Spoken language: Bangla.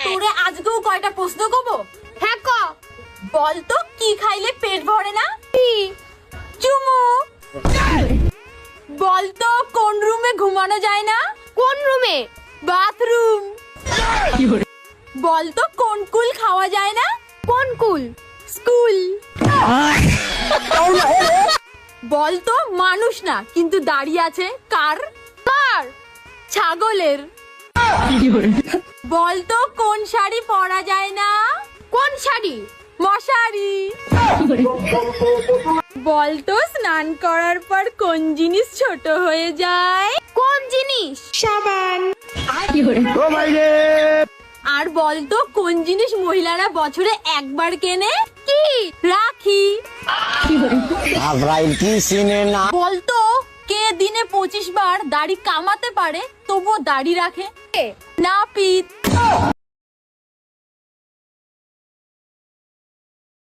তোরে আজকেও কয়টা প্রশ্ন করবো? হ্যাঁ ক। বলতো কি খাইলে পেট ভরে না? চুমু। বলতো কোন রুমে ঘুমানো যায় না? কোন রুমে? বাথরুম। বলতো কোন কুল খাওয়া যায় না? কোন কুল? স্কুল। বলতো মানুষ না কিন্তু দাঁড়িয়ে আছে কার? কার? ছাগলের। বলতো কোন শাড়ি পরা যায় না? কোন শাড়ি? মশারি। বলতো স্নান করার পর কোন জিনিস ছোট হয়ে যায়? কোন জিনিস? সাবান। আর বলতো কোন জিনিস মহিলারা বছরে একবার কেনে? কি? রাখি। আজরাইল কি চিনে না? বলতো কে দিনে 25 বার দাড়ি কামাতে পারে তবুও দাড়ি রাখে? কে? নাপিত।